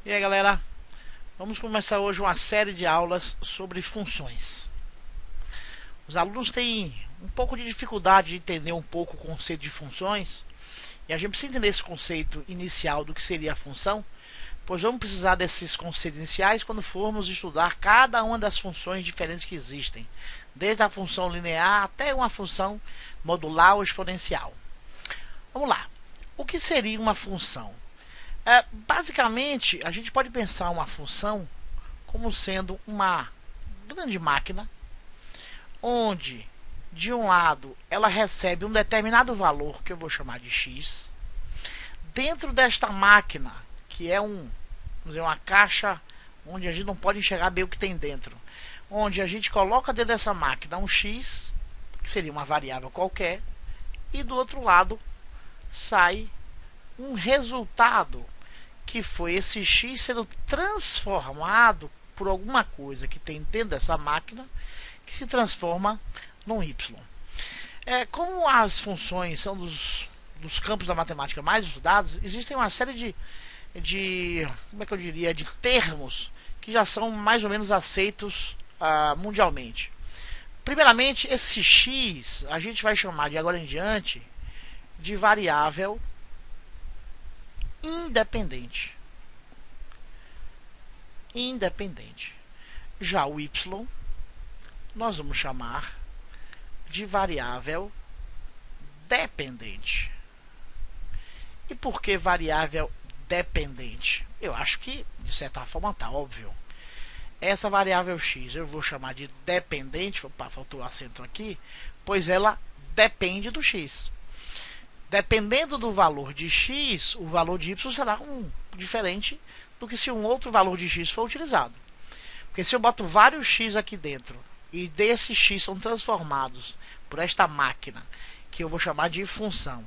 E aí galera, vamos começar hoje uma série de aulas sobre funções. Os alunos têm um pouco de dificuldade de entender um pouco o conceito de funções, e a gente precisa entender esse conceito inicial do que seria a função, pois vamos precisar desses conceitos iniciais quando formos estudar cada uma das funções diferentes que existem, desde a função linear até uma função modular ou exponencial. Vamos lá, o que seria uma função? Basicamente, a gente pode pensar uma função como sendo uma grande máquina, onde de um lado ela recebe um determinado valor que eu vou chamar de x. Dentro desta máquina, que é vamos dizer, uma caixa onde a gente não pode enxergar bem o que tem dentro, onde a gente coloca dentro dessa máquina um x, que seria uma variável qualquer, e do outro lado sai um resultado, que foi esse x sendo transformado por alguma coisa que tem dentro dessa máquina, que se transforma num y. Como as funções são dos campos da matemática mais estudados, existem uma série como é que eu diria, de termos que já são mais ou menos aceitos mundialmente. Primeiramente, esse x a gente vai chamar de agora em diante de variável independente. Já o y nós vamos chamar de variável dependente. E por que variável dependente? Eu acho que de certa forma está óbvio. Essa variável x eu vou chamar de dependente, opa, faltou o acento aqui, pois ela depende do x. Dependendo do valor de x, o valor de y será diferente do que se um outro valor de x for utilizado. Porque se eu boto vários x aqui dentro e desses x são transformados por esta máquina, que eu vou chamar de função,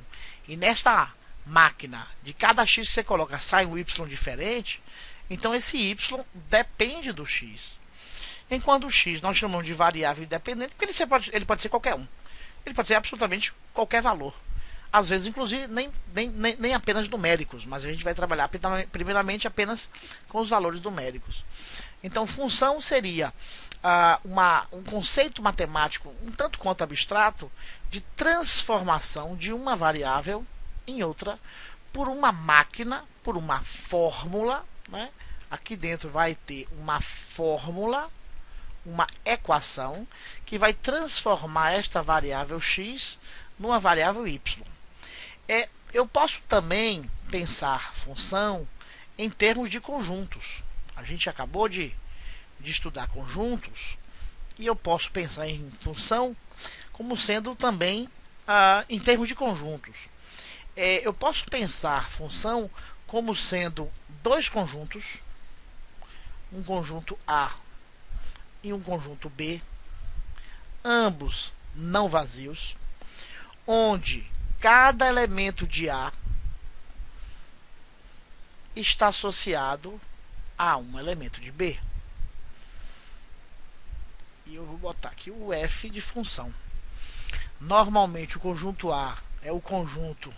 e nesta máquina, de cada x que você coloca, sai um y diferente, então esse y depende do x. Enquanto o x nós chamamos de variável independente, porque ele pode ser qualquer um. Ele pode ser absolutamente qualquer valor. Às vezes, inclusive, nem apenas numéricos, mas a gente vai trabalhar primeiramente apenas com os valores numéricos. Então, função seria um conceito matemático um tanto quanto abstrato de transformação de uma variável em outra por uma máquina, por uma fórmula, né? Aqui dentro vai ter uma fórmula, uma equação, que vai transformar esta variável x numa variável y. Eu posso também pensar função em termos de conjuntos. A gente acabou de estudar conjuntos, e eu posso pensar em função como sendo também em termos de conjuntos. Eu posso pensar função como sendo dois conjuntos, um conjunto A e um conjunto B, ambos não vazios, onde cada elemento de A está associado a um elemento de B. E eu vou botar aqui o f de função. Normalmente o conjunto A é o conjunto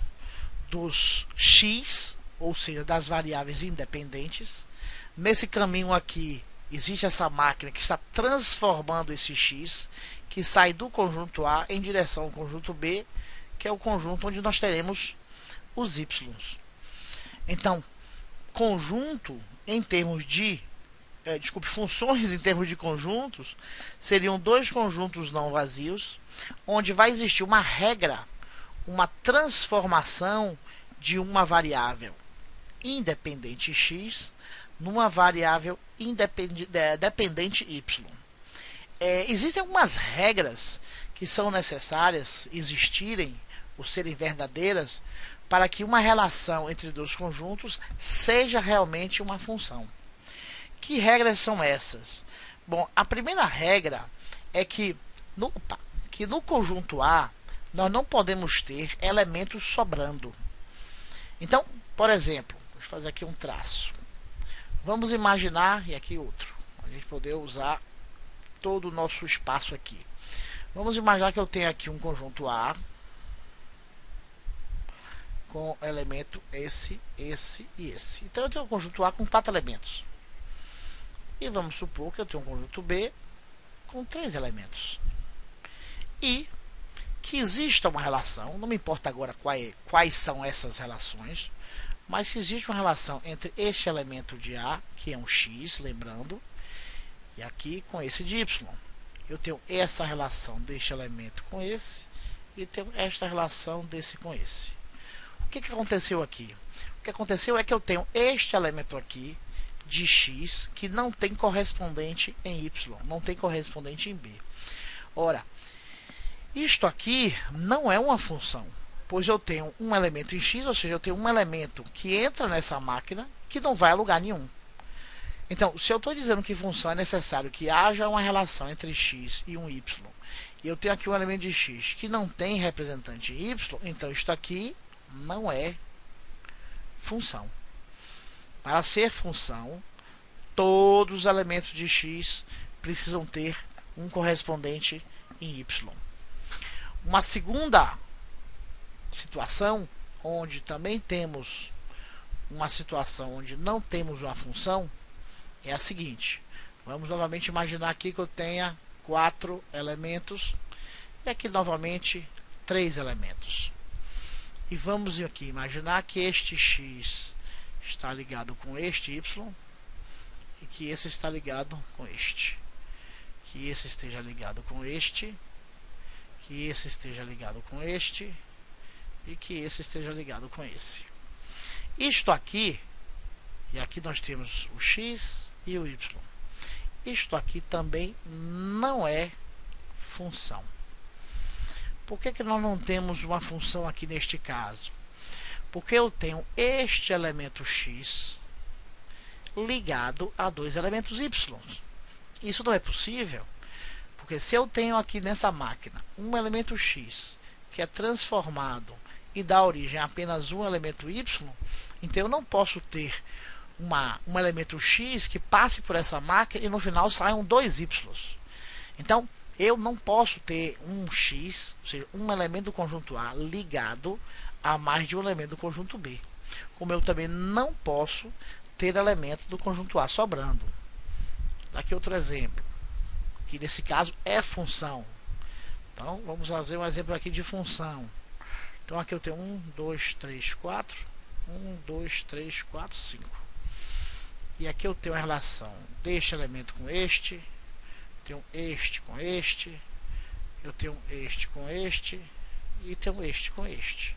dos x, ou seja, das variáveis independentes. Nesse caminho aqui existe essa máquina que está transformando esse x, que sai do conjunto A em direção ao conjunto B, que é o conjunto onde nós teremos os y. Então, conjunto em termos de funções em termos de conjuntos seriam dois conjuntos não vazios, onde vai existir uma regra, uma transformação de uma variável independente x numa variável dependente y. Existem algumas regras que são necessárias existirem ou serem verdadeiras para que uma relação entre dois conjuntos seja realmente uma função. Que regras são essas? Bom, a primeira regra é que no conjunto A nós não podemos ter elementos sobrando. Então, por exemplo, vou fazer aqui um traço. Vamos imaginar, e aqui outro, a gente poder usar todo o nosso espaço aqui. Vamos imaginar que eu tenho aqui um conjunto A com elemento esse e esse. Então eu tenho um conjunto A com 4 elementos. E vamos supor que eu tenho um conjunto B com 3 elementos. E que exista uma relação, não me importa agora quais são essas relações, mas que existe uma relação entre este elemento de A, que é um X, lembrando, e aqui com esse de Y. Eu tenho essa relação deste elemento com esse, e tenho esta relação desse com esse. O que aconteceu aqui? O que aconteceu é que eu tenho este elemento aqui, de X, que não tem correspondente em Y, não tem correspondente em B. Ora, isto aqui não é uma função, pois eu tenho um elemento em X, ou seja, eu tenho um elemento que entra nessa máquina que não vai a lugar nenhum. Então, se eu estou dizendo que função é necessário que haja uma relação entre X e um Y, e eu tenho aqui um elemento de X que não tem representante em Y, então isto aqui não é função. Para ser função, todos os elementos de X precisam ter um correspondente em Y. Uma segunda situação, onde também temos uma situação onde não temos uma função, é a seguinte. Vamos novamente imaginar aqui que eu tenha 4 elementos e aqui novamente 3 elementos. E vamos aqui imaginar que este X está ligado com este Y e que esse está ligado com este. Que esse esteja ligado com este, que esse esteja ligado com este e que esse esteja ligado com esse. Isto aqui, e aqui nós temos o X e o Y. Isto aqui também não é função. Por que nós não temos uma função aqui neste caso? Porque eu tenho este elemento X ligado a 2 elementos Y. Isso não é possível, porque se eu tenho aqui nessa máquina um elemento X que é transformado e dá origem a apenas um elemento Y, então eu não posso ter um elemento X que passe por essa máquina e no final saiam 2 Y. Então eu não posso ter um X, ou seja, um elemento do conjunto A ligado a mais de um elemento do conjunto B. Como eu também não posso ter elemento do conjunto A sobrando. Aqui outro exemplo, que nesse caso é função. Então vamos fazer um exemplo aqui de função. Então aqui eu tenho 1, 2, 3, 4. 1, 2, 3, 4, 5. E aqui eu tenho a relação deste elemento com este. Tenho este com este. Eu tenho este com este. E tenho este com este.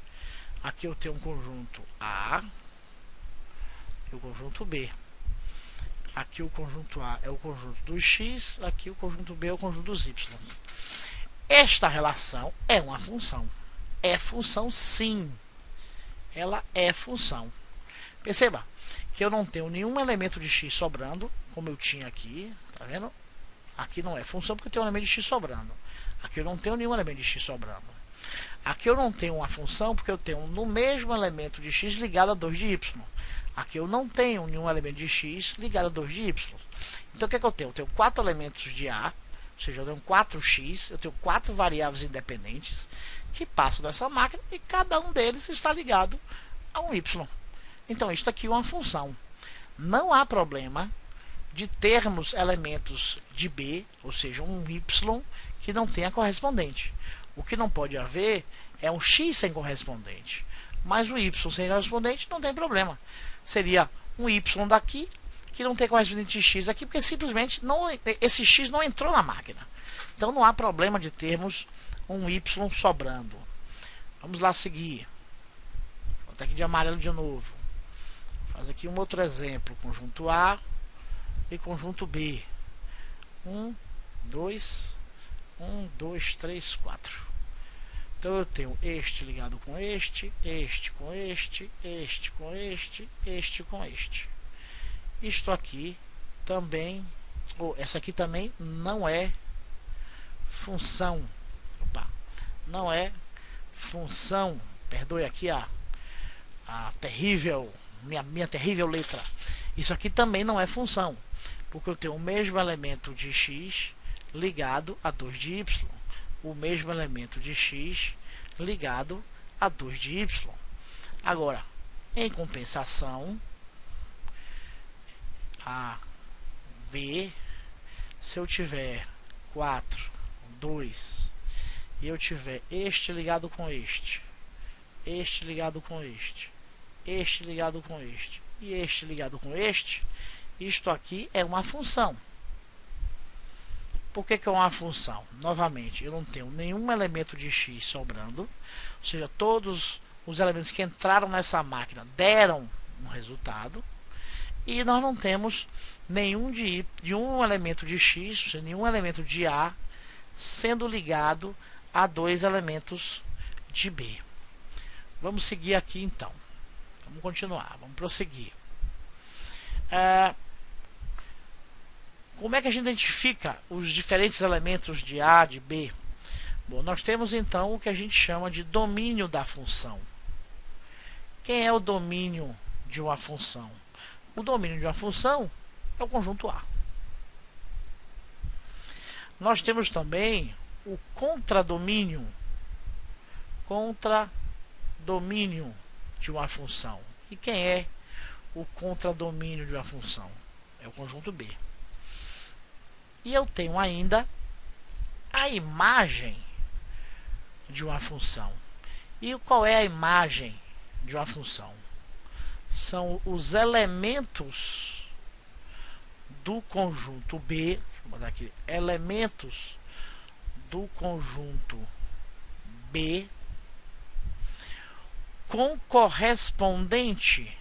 Aqui eu tenho um conjunto A e o conjunto B. Aqui o conjunto A é o conjunto dos X, aqui o conjunto B é o conjunto dos Y. Esta relação é uma função. É função sim. Ela é função. Perceba que eu não tenho nenhum elemento de X sobrando, como eu tinha aqui, tá vendo? Aqui não é função porque eu tenho um elemento de X sobrando. Aqui eu não tenho nenhum elemento de X sobrando. Aqui eu não tenho uma função porque eu tenho no mesmo elemento de X ligado a 2 de Y. Aqui eu não tenho nenhum elemento de X ligado a 2 de Y. Então o que é que eu tenho? Eu tenho 4 elementos de A, ou seja, eu tenho 4x, eu tenho 4 variáveis independentes que passam dessa máquina e cada um deles está ligado a um Y. Então isso aqui é uma função. Não há problema de termos elementos de B, ou seja, um Y que não tenha correspondente. O que não pode haver é um X sem correspondente. Mas o Y sem correspondente não tem problema. Seria um Y daqui que não tem correspondente X aqui, porque simplesmente esse X não entrou na máquina. Então não há problema de termos um Y sobrando. Vamos lá seguir. Vou botar aqui de amarelo de novo. Vou fazer aqui um outro exemplo. Conjunto A e conjunto B. 1, 2, 3, 4. Então eu tenho este ligado com este, este com este, este com este, este com este. Isto aqui também, essa aqui também não é função. Opa, não é função. Perdoe aqui a terrível, minha terrível letra. Isso aqui também não é função, porque eu tenho o mesmo elemento de X ligado a 2 de Y. O mesmo elemento de X ligado a 2 de Y. Agora, em compensação, A, B, se eu tiver 4, 2, e eu tiver este ligado com este ligado com este ligado com este, e este ligado com este, isto aqui é uma função. Por que é uma função? Novamente, eu não tenho nenhum elemento de x sobrando, ou seja, todos os elementos que entraram nessa máquina deram um resultado, e nós não temos nenhum de um elemento de x, ou seja, nenhum elemento de A sendo ligado a dois elementos de B. Vamos seguir aqui então. Vamos continuar, vamos prosseguir. Como é que a gente identifica os diferentes elementos de A, de B? Bom, nós temos então o que a gente chama de domínio da função. Quem é o domínio de uma função? O domínio de uma função é o conjunto A. Nós temos também o contradomínio. Contradomínio de uma função. E quem é o contradomínio de uma função? É o conjunto B. E eu tenho ainda a imagem de uma função. E qual é a imagem de uma função? São os elementos do conjunto B, deixa eu botar aqui, elementos do conjunto B com correspondente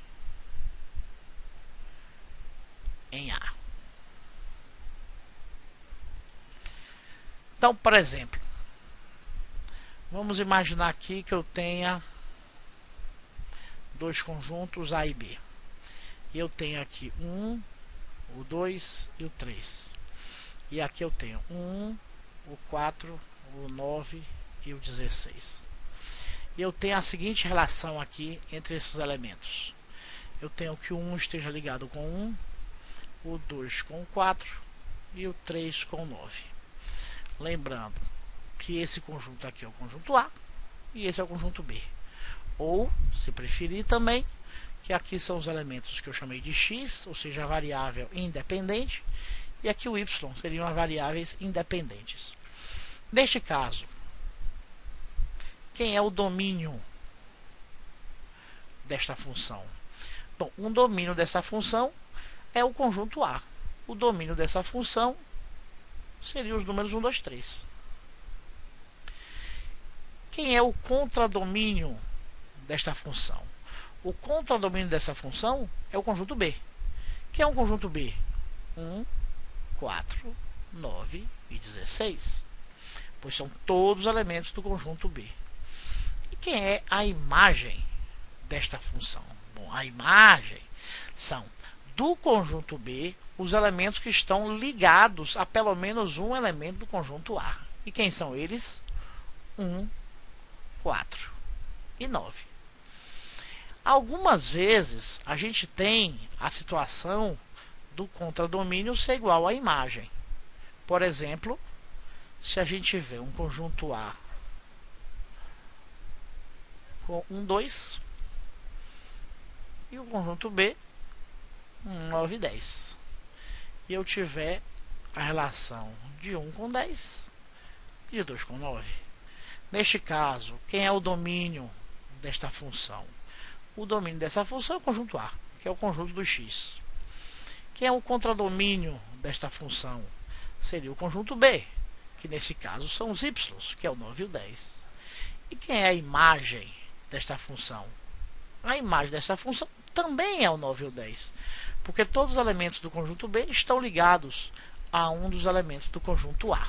em A. Então, por exemplo, vamos imaginar aqui que eu tenha dois conjuntos A e B. E eu tenho aqui o 2 e o 3. E aqui eu tenho o 4, o 9 e o 16. E eu tenho a seguinte relação aqui entre esses elementos. Eu tenho que o 1 esteja ligado com o 2 com o 4 e o 3 com o 9. Lembrando que esse conjunto aqui é o conjunto A e esse é o conjunto B. Ou, se preferir também, que aqui são os elementos que eu chamei de x, ou seja, a variável independente, e aqui o y seriam as variáveis independentes. Neste caso, quem é o domínio desta função? Bom, um domínio dessa função é o conjunto A. O domínio dessa função seria os números 1, 2, 3. Quem é o contradomínio desta função? O contradomínio dessa função é o conjunto B. Que é um conjunto B? 1, 4, 9 e 16. Pois são todos os elementos do conjunto B. E quem é a imagem desta função? Bom, a imagem são do conjunto B os elementos que estão ligados a pelo menos um elemento do conjunto A. E quem são eles? 1, 4 e 9. Algumas vezes a gente tem a situação do contradomínio ser igual à imagem. Por exemplo, se a gente tiver um conjunto A com 1, 2 e o conjunto B 9 e 10. E eu tiver a relação de 1 com 10 e de 2 com 9. Neste caso, quem é o domínio desta função? O domínio dessa função é o conjunto A, que é o conjunto do x. Quem é o contradomínio desta função? Seria o conjunto B, que nesse caso são os y, que é o 9 e o 10. E quem é a imagem desta função? A imagem desta função também é o 9 e o 10, porque todos os elementos do conjunto B estão ligados a um dos elementos do conjunto A.